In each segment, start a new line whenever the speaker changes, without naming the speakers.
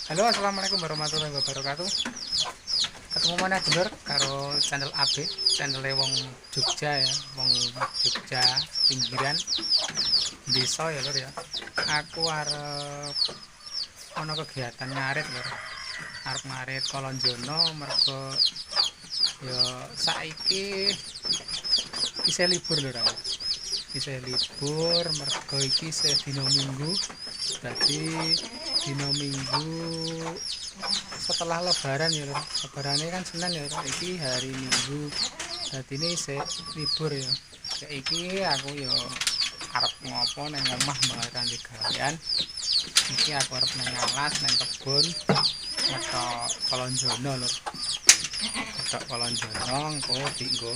Halo, assalamualaikum warahmatullahi wabarakatuh. Ketemu mana dulur karo channel AB, channel wong Jogja ya, wong Jogja pinggiran desa ya lur ya. Aku arep ana kegiatan ngarit lur. Arep ngarit Kolonjono mergo ya saiki isih libur lur aku. Isih libur mergo iki isih dina Minggu. Dadi dina Minggu setelah lebaran ya lho. Lebarane kan Senin ya lho. Iki hari Minggu. Dadi ini isih libur ya. Ya iki aku ya arep ngopo nang omah barang gawean. Iki aku arep nang alas nang kebun ngetok Kolonjono lho. Ngetok Kolonjono engko dienggo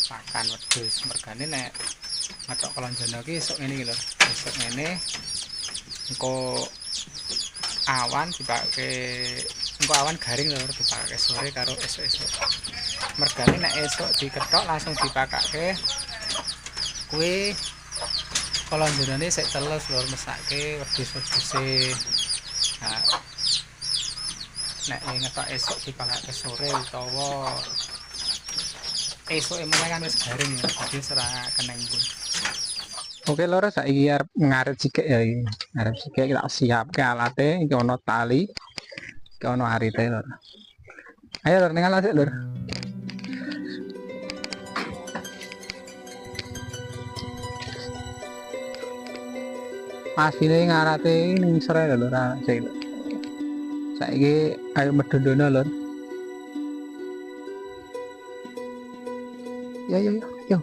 makan wedhus. Mergane nek ngetok Kolonjono ki esuk ngene iki lho. Esuk ngene engko awan dipake engko awan garing lho dipake sore karo esuk-esuk. Mergane nek esuk diketok langsung dipakake kuwi Kolonjonone sik teles lho mesake wedhus-wedhuse. Nah, nek ngetok esuk dipakake sore utawa esuk meneh kan wis garing ya. Dadi ora keneng pun. Oke lor, saiki arep ngarit sikik ya iki. Arep sikik tak siapke alate, iki ana tali, iki ana arite lor. Ayo lor ning alas lor. Asline ngarate ning sore lho lor, saiki ayo medhondono lor. Yo yo yo yo.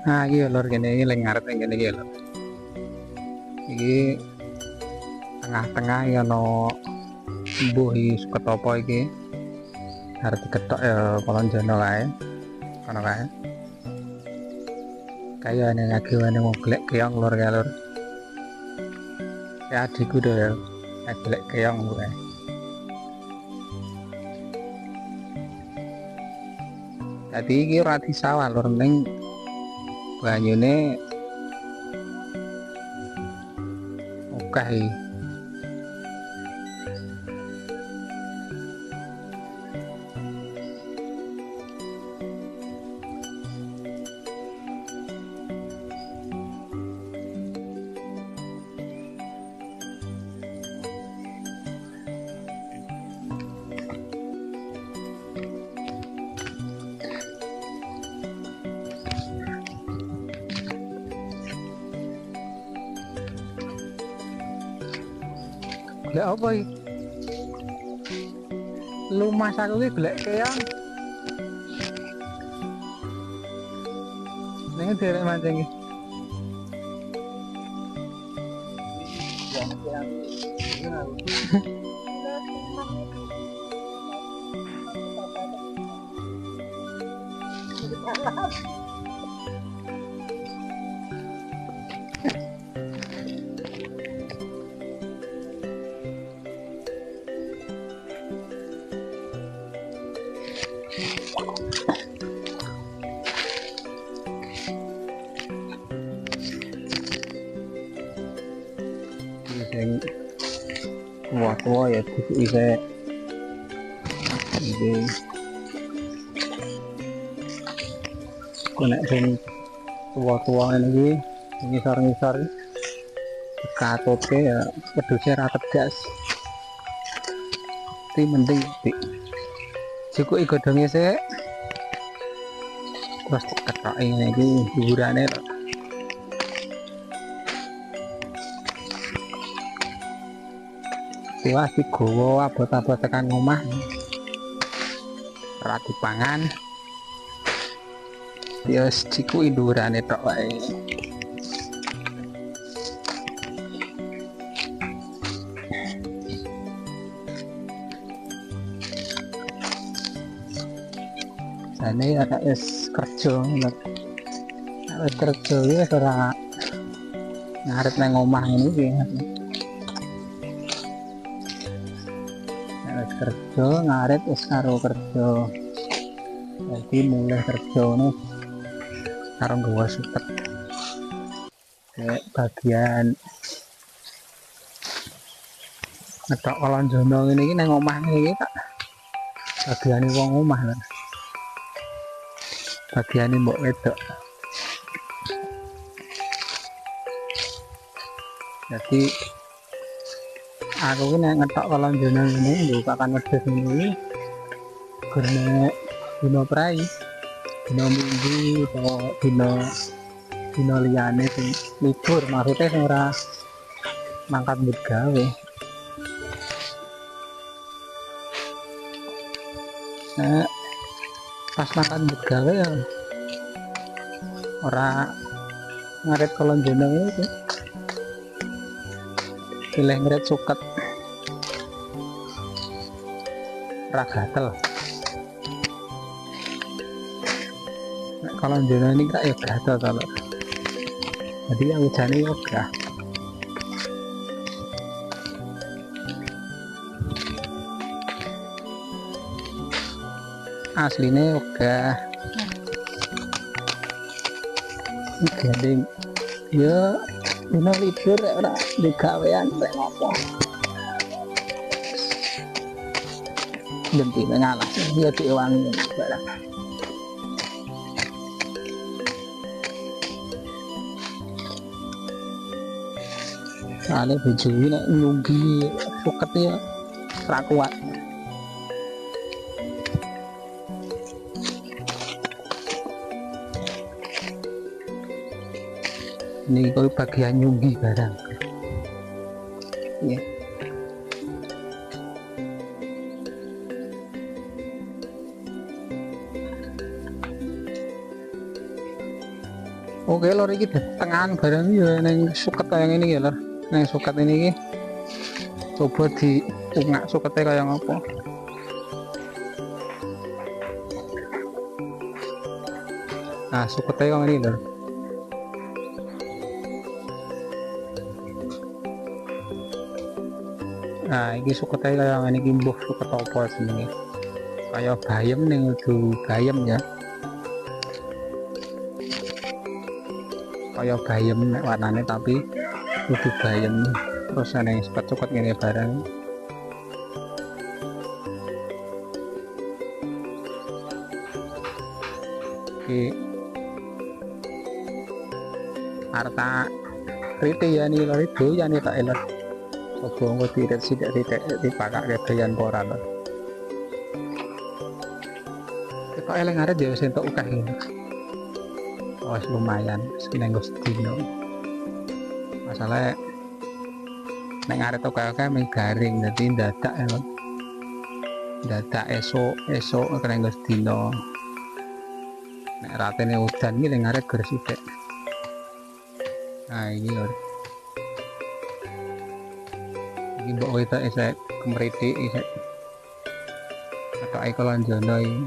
Nah, iki lor kene iki lek ngarep ning kene iki lho. Iki tengah-tengah iki ana mbuh iki ketapa iki. Arep diketok ya Kolonjono kae. Kono kae. Kaya ane lagi ane ngoglek keong lor kae lor. Ya adikku do ya. Ngoglek keong kae. Dadi iki ora disawah lor ning banyune akeh. Golek apa iki? Lumas aku iki golek keong. Ning derek mancing iki. Sing tua-tua ya kudu isih iki konek sing tua-tua ini ngisor-ngisor katutke ya wedhuse ra tegas. Ti mending di cukup godhonge sik terus diketoki iki hiburane lho.
Tiwas digowo abot-abot tekan omah. Ora dipangan. Ya ciku indurane tok wae. Jane ada es kerja ngono. Wis kerja wis ora ngarep nang omah ngene iki. Wis kerja ngarep wis karo kerja. Jadi mulai kerja ngono karo nggawa suket. Kayak bagian ngetok kolonjono ngene iki nang omah ngene iki tak bagiane wong omah lho. Bagiane mbok wedok. Jadi aku ini ngetok kolonjono ini bukan wedhus ini karena dino prai dino minggu atau dino liyane sing libur maksudnya sing ora mangkat gawe. Nah, pas makan gawe ya ora ngaret kolonjono itu pilih ngaret suket ora gatel. Nek kolonjono ini kak ya gatel kalau jadi yang ujane yoga aslinya yoga gandeng ya dino libur ora digawean rek ngopo ganti ngalah ya diwangi barang soalnya baju ini nyunggi suketnya ora kuat. Ini kalau bagian nyunggi barang ya. Oke lor iki tengahan barang ya neng suket kayak ini ya lor. Neng suket ini coba di ungak suketnya kayak apa. Nah suketnya kayak ini lor. Nah ini suketnya kayak ini mbuh suket apa sini kayak bayam nih itu bayam ya kayak bayam warnanya tapi itu bayam terus ada yang suket gini barang oke harta rite ya nih lor itu ya nih tak elat coba nggak tidak dipakai kebayan poran kok eleng ada dia bisa untuk ukah ini oh lumayan sekian gostino masalahnya nek ngaret ukah main garing jadi dadak ya dadak esok kena gostino nek ratene udan ini ngaret gersite nah ini lor ini mbok kita isek kemriti isek atau ae kolonjono iki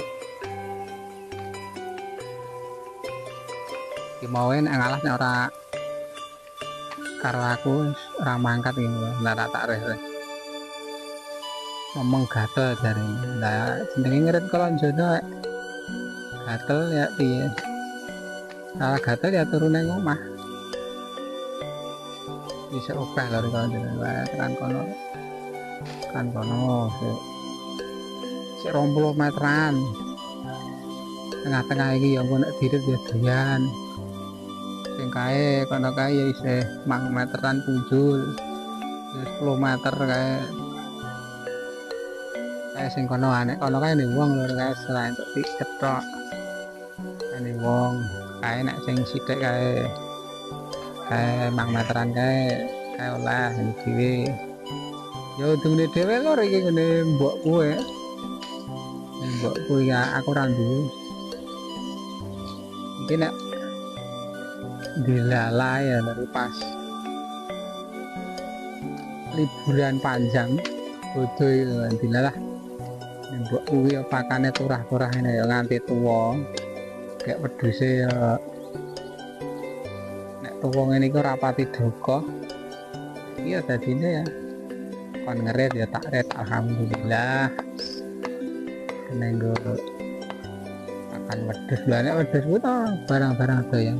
mauen ngalah nek ora karo aku ora mangkat iki ora tak reh ngomong gatel jare lah jenenge ngeret kolonjono gatel ya piye salah gatel ya turun nang omah bisa opah lho kalau kan kono si 20 meteran tengah-tengah iki ya engko nek dirit ya doyan sing kae kono kae ya isih 5 meteran punjul 10 meter kae sing kono anek kono kae ning wong lho kae selain untuk tiket tok ning wong kae nek sing sithik kae 5 meteran kae oleh dhewe Ya udune dhewe lho iki ngene mbokku ya. Mbokku ya aku ra duwe. Iki nek dilala ya dari pas liburan panjang bodo itu dilala mbokku ya pakane turah-turah ini ya nganti tuwa kayak wedhuse ya nek tuwa ngene iki ora pati duka iya dadine ya kon ngerit ya tak ret alhamdulillah kena nggo makan wedhus lha wedhus ku to barang-barang doyan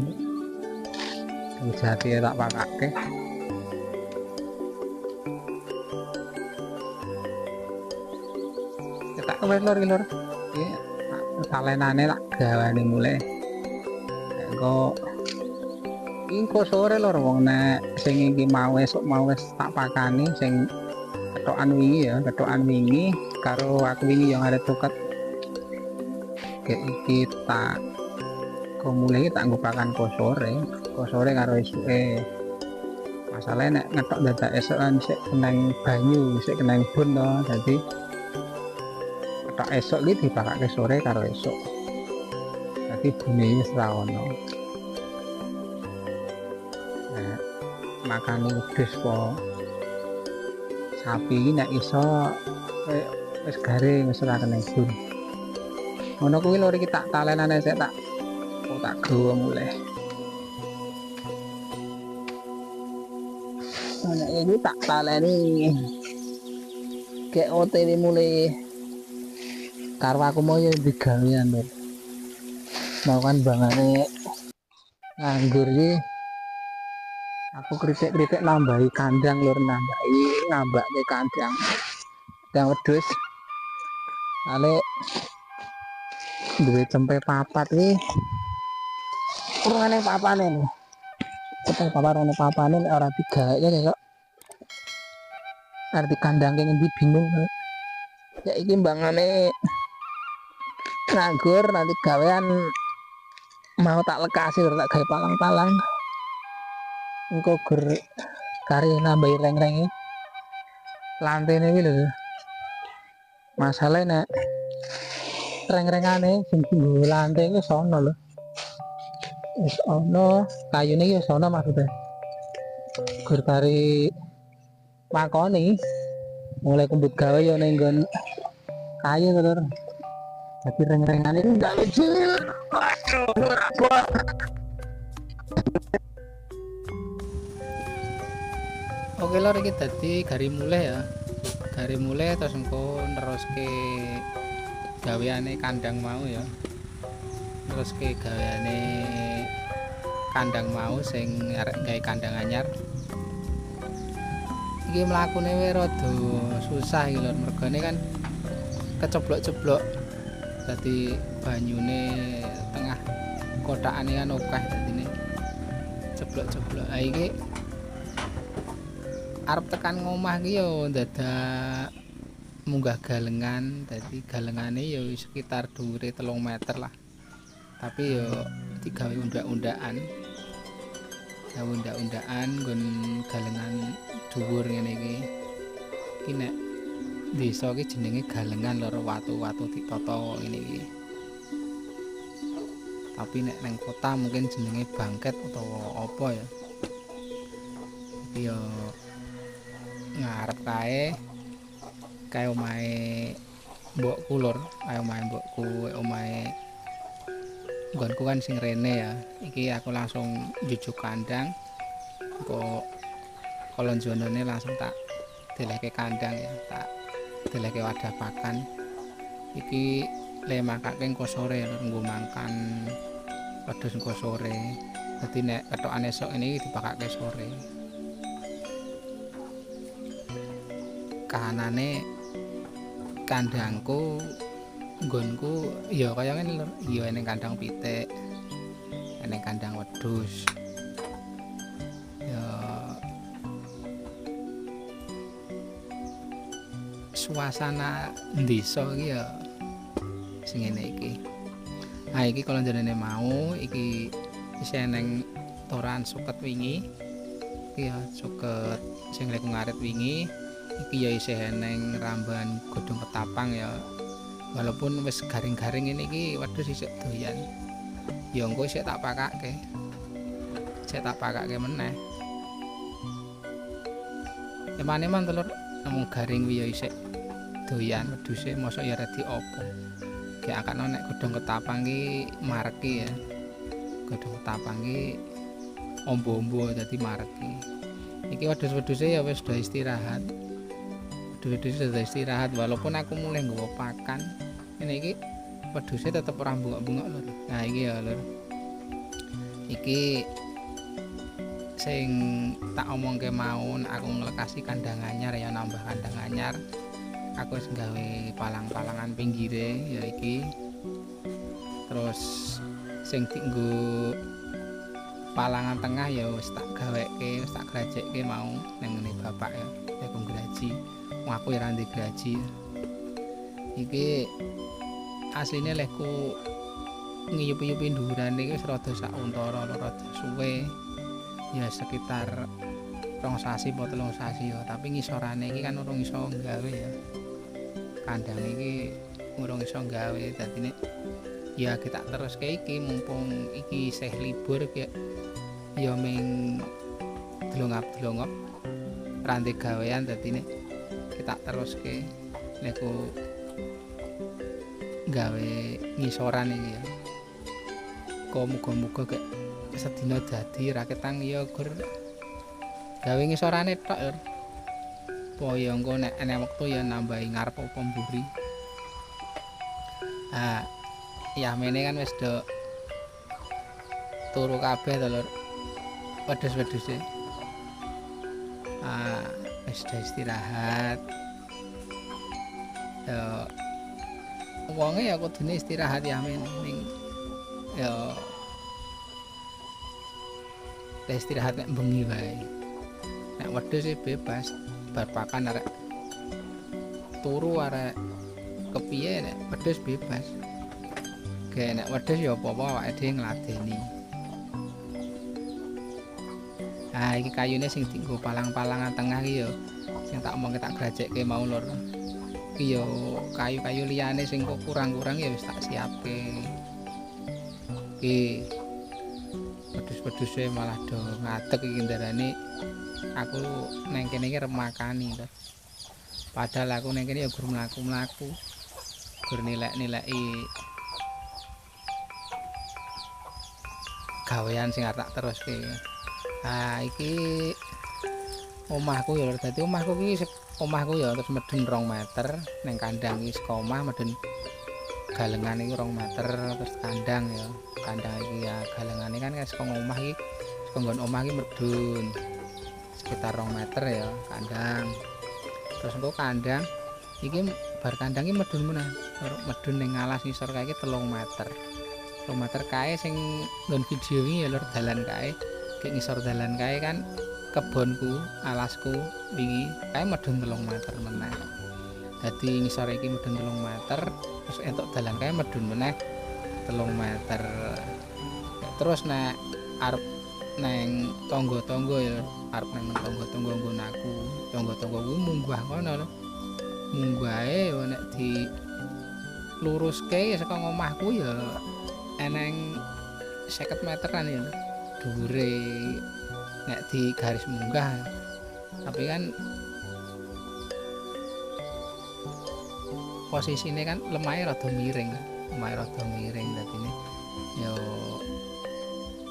jati tak pakake tak wis lur iki talenane tak gawane mulai kok ingko sore lur wong nek sing iki mau esuk mau wis tak pakani sing kethokan wingi karo aku wingi yang arep tuket kayak iki tak mulai tak nggo pakan ko sore karo esuke masalahnya nek ngetok dadak esuk kan sik keneng banyu sik keneng bun to dadi ketok esuk iki dipakake sore karo esuk dadi bune wis ra ono nah makane wedhus po sapi iki nek iso wis garing wis ora keneng bun ngono kuwi lho iki tak talenane sik tak gawa mulai ana ini tak taleni kayak OTW mulai karo aku mau ya digawean lho mau kan bangane nganggur iki aku kritik-kritik nambahi kandang lur nambahke kandang wedhus ale duwe tempe papat iki urungane papane lho tempe papat ono papane nek ora digawe ya kok arti kandang ngendi bingung ya iki mbangane nganggur nanti gawean mau tak lekasi tak gawe palang-palang engko gur kari nambahi reng-rengi lantene iki lho masalahnya nek reng-rengane sing nggo lantai iki sono lho wis ono kayune iki wis ono maksudnya gur kari makoni mulai kumpul gawe ya ning nggon kayu lho tapi reng-rengane iki gak lucu waduh ora
oke lor iki dadi gari mulai terus engko neruske gaweane kandang mau ya terus ke gaweane kandang mau sing arek gawe kandang anyar iki mlakune wae rada susah iki lho mergane kan keceblok-ceblok dadi banyune tengah kotakane kan akeh dadine ceblok-ceblok ha iki arep tekan ngomah iki yo dadak munggah galengan dadi galengane ya sekitar dhuwure 3 meter lah tapi yo digawe undak-undakan nggon galengan dhuwur ngene iki nek desa iki jenenge galengan lho watu-watu ditata ngene iki tapi nek neng kota mungkin jenenge bangket utawa apa ya iki yo ngarep kae omahe mbokku lur kae omahe mbokku omahe nggonku kan sing rene ya iki aku langsung njujuk kandang kok kolonjonone langsung tak deleke kandang ya tak deleke wadah pakan iki le makake engko sore nggo makan wedhus engko sore dadi nek kethokan esuk ini dipakake sore kahanane kandangku nggonku ya kaya ngene lho ya ning kandang pitik ning kandang wedhus ya suasana desa iki ya sing ngene iki ha iki kalau jenenge mau iki isih neng toran suket wingi iki ya suket sing lek ngarit wingi
iki ya isih eneng ramban godhong ketapang ya. Walaupun wis garing-garing ini iki wedhus isih doyan. Ya engko isih tak pakake. Sik tak pakake meneh. Eman-eman telur namung garing kuwi ya isih doyan wedhuse mosok ya redi apa. Gek akane nek godhong ketapang ki mareki ya. Godhong ketapang ki ombo-ombo dadi mareki. Iki wedhus-wedhuse ya wis do istirahat. Wedhus sudah istirahat walaupun aku mulai nggawa pakan. Ini iki wedhuse tetep ora bungok-bungok lur. Nah iki ya lur. Iki sing tak omongke mau aku nglekasi kandang anyar ya nambah kandang anyar. Aku wis gawe palang-palangan pinggire ya iki. Terus sing dienggo palangan tengah ya wis tak gaweke, wis tak grajekke mau ning ngene bapak ya. Ya aku graji. Wong aku ya ra ndek graji. Iki asline lehku ngiyup-iyupi ndhuran iki wis rada sak untara rada suwe. Ya sekitar 2 sasi apa 3 sasi ya, tapi ngisorane iki kan urung iso gawe ya. Kandang iki urung iso gawe dadine ya kita teruske iki mumpung iki isih libur ya ya ming delongap-delongap randhe gawean dadine kita teruske neku gawe ngisoran iki ya. Kok muga-muga gek sedina dadi raketang ya gur gawe ngisorane tok lur. Po ya engko nek enek wektu ya nambahi ngarep apa mburi. Ah, ya mene kan wis do turu kabeh to lur. Wedhus-wedhuse. Ah, wis do istirahat. Ya wonge ya kudune istirahat ya men ning ya istirahat nek bengi wae. Nek wedhus sih bebas bar pakan arek turu arek kepiye nek wedhus bebas. Ge nek wedhus ya apa-apa awake dhewe ngladeni. Ah iki kayune sing dienggo palang-palangan tengah iki ya sing tak omongke tak grajekke mau lur. Iki ya kayu-kayu liyane sing kok kurang-kurang ya wis tak siapke. Iki wedhus-wedhuse malah do ngadeg iki ndarane aku neng kene iki remakani to. Padahal aku neng kene ya gur mlaku-mlaku. Gur nilek-nileki gawean sing arep tak teruske. Ah iki omahku ya lho. Dadi omahku iki omahku ya terus medun 2 meter ning kandang iki saka omah medun galengan iki 2 meter terus kandang ya. Kandang iki ya galengane kan saka omah iki saka nggon omah iki medun sekitar 2 meter ya kandang. Terus engko kandang iki bar kandang iki medun meneh. Medun ning alas ngisor kae iki 3 meter. 3 meter kae sing nggon video iki ya lur dalan kae. Ki ngisor dalan kae kan kebonku, alasku wingi kae medun 3 meter meneh. Dadi ngisor iki medun 3 meter, terus entuk dalan kae medun meneh 3 meter. Terus nek arep neng tangga-tangga ya, arep neng tangga-tangga nggon aku. Tangga-tangga kuwi munggah kono lho. Munggahe nek di luruske saka omahku ya eneng 50 meteran ya dhuwure nek di garis munggah. Tapi kan posisine kan lemahe rada miring dadine ya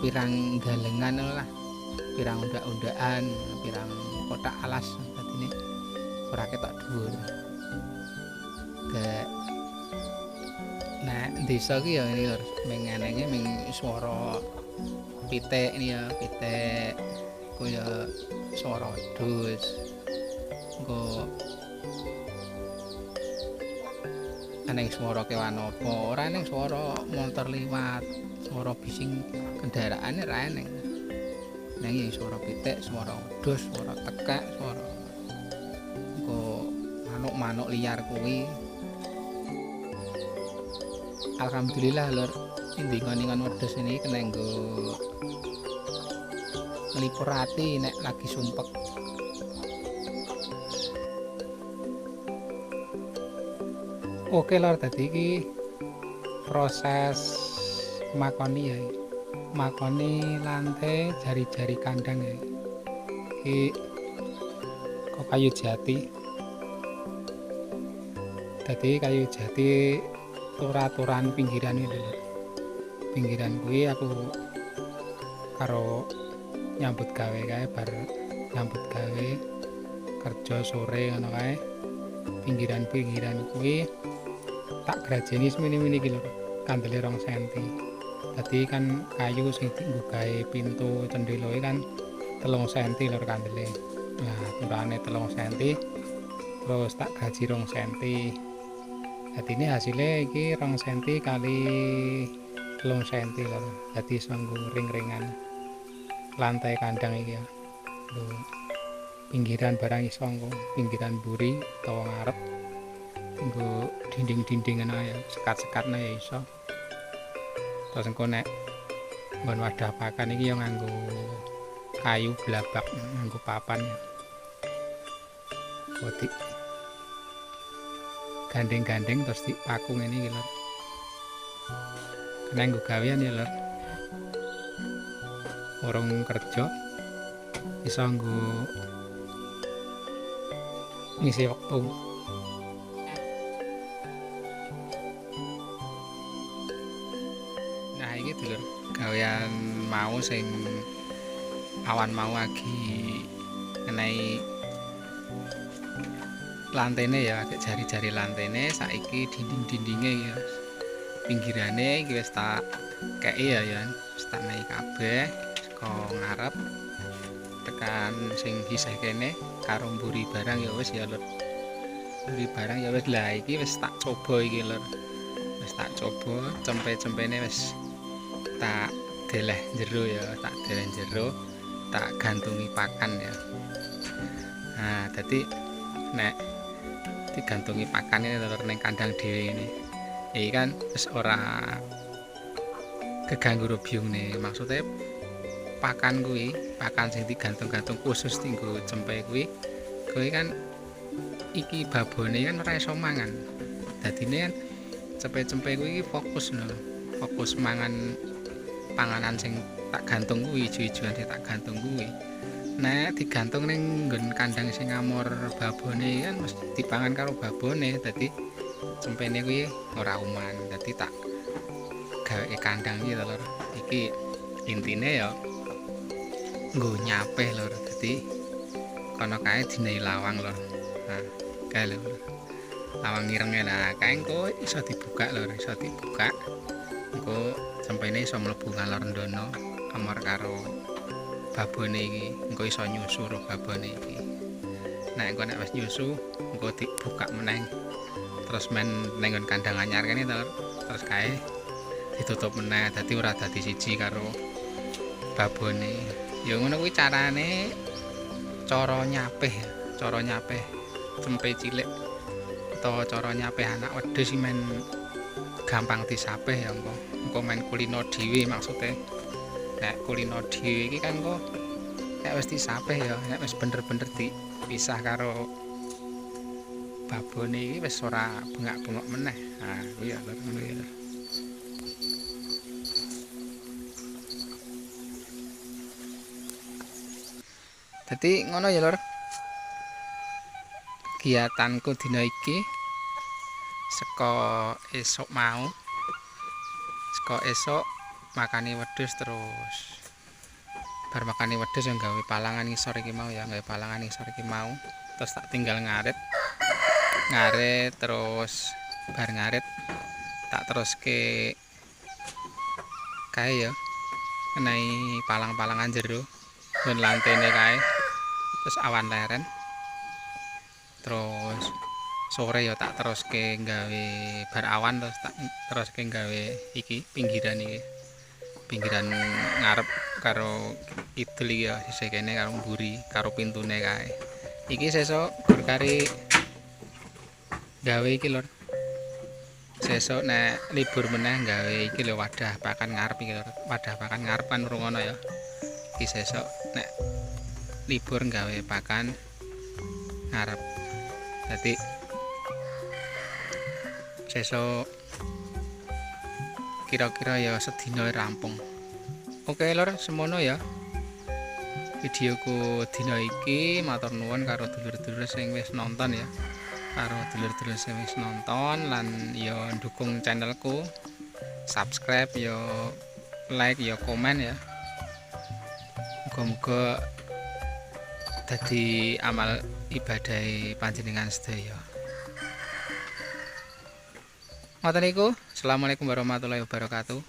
pirang galengan lah, pirang undak-undakan, pirang kotak alas dadine ora ketok dhuwur. Gek nek desa ki ya ini lho ming enenge ming swara pitik ini ya pitik ku ya swara wedhus. Engko aneng swara kewan apa ora eneng swara motor liwat, swara bising kendaraan ora eneng. Nang ya swara pitik, swara wedhus, swara tekek, swara engko manuk-manuk liar kuwi. Alhamdulillah lur, indingan-indingan wedhus ini kena nggo nglipur ati nek lagi sumpek. Oke lor, tadi iki proses makoni ya, makoni lantai jari-jari kandang ya. Iki kok kayu jati, tadi kayu jati turaturan pinggiran ini lho. Pinggiran kuwi aku karo nyambut gawe kae, bar nyambut gawe kerja sore ngono kae, pinggiran kuwi tak grajeni semini-mini iki lho, kandele 2 cm. Dadi kan kayu sing dienggo gawe pintu cendeloe kan 3 cm lho kandele. Nah, turane 3 cm terus tak gaji 2 cm. Dadi ini hasilnya iki 2 cm kali 3 cm lho. Dadi iso nggo ring-ringan lantai kandang iki ya. Lho, pinggiran barang iso nggo, pinggiran buri utawa ngarep nggo dinding-dindingan ae, sekat-sekatna ya iso. Terus engko nek nggon wadah pakan iki ya nganggo kayu blabak, nganggo papan ya. Kok gandeng-gandeng terus dipaku ngene iki lho. Kena nggo gawean ya lho. Orang kerja iso nggo ngisi waktu. Nah iki dulur gawean mau sing awan mau lagi ngenai lantene ya, jari-jari lantene saiki dinding-dindinge ya. Pinggirane iki wis tak kei ya, wis tak naik kabeh saka ngarep tekan sing isih kene karo mburi barang ya wis ya lur. Mburi barang ya wis, lah iki wis tak coba iki lur. Wis tak coba cempe-cempene wis tak deleh jero ya, tak deleh jero, tak gantungi pakan ya. Nah, dadi nek digantungi pakan ini lur ning kandang dhewe ini. Iki kan wis ora keganggu rubyungne. Maksudnya pakan kuwi, pakan sing digantung-gantung khusus tinggo cempe kuwi kan iki babone kan ora iso mangan. Dadine kan cempe-cempe kuwi iki fokus lho. Fokus mangan panganan sing tak gantung kuwi, ijo-ijoan sing tak gantung kuwi. Nek digantung ning nggon kandang sing ngamor babone kan mesti dipangan karo babone. Dadi cempene kuwi ora uman. Dadi tak gawe kandang iki lho. Iki intine ya nggo nyapeh lho. Dadi kono kae dinai lawang lho. Nah, kae lho. Lawang irenge lah, kae engko iso dibuka lho, iso dibuka. Engko cempene iso mlebu ngalor ndono kamar karo babone iki. Engko iso nyusu ro babone iki. Nah, engko nek wis nyusu, engko dibuka meneh. Terus men ning kandang anyar kene to, terus kae ditutup meneh, dadi ora dadi siji karo babone. Ya ngono kuwi carane cara nyapeh cempe cilik utawa cara nyapeh anak wedhus sing men gampang disapeh ya engko men kulino dhewe maksude. Nek kulino dhewe iki kan kok nek wis disapeh ya, nek wis bener-bener dipisah karo babone iki wis ora bengak-bengok meneh. Nah, kuwi ya lho. Dadi ngono ya lur. Kegiatanku dina iki saka esuk mau. Saka esuk makani wedhus terus. Bar makani wedhus yang gawe palangan ngisor iki mau ya, gawe palangan ngisor iki mau. Terus tak tinggal ngarit terus bar ngarit tak teruske kae ya ngenai palang-palangan jero nggon lantene kae, terus awan leren, terus sore ya tak teruske gawe bar awan, terus tak teruske gawe iki pinggiran ngarep karo kidul iki ya sisih kene karo mburi karo pintune kae. Iki sesuk gur kari gawe iki lur. Sesuk nek libur meneh gawe iki lho wadah pakan ngarep iki lur. Wadah pakan ngarep kan rungono ya. Iki sesuk nek libur gawe pakan ngarep. Dadi
sesuk kira-kira ya sedina rampung. Oke lor, semono ya videoku dina iki. Matur nuwun karo dulur-dulur sing wis nonton ya, karo dulur-dulur sing wis nonton lan ya ndukung channelku, subscribe ya, like ya, komen ya. Muga-muga dadi amal ibadah panjenengan sedaya. Ngoten niku. Assalamualaikum warahmatullahi wabarakatuh.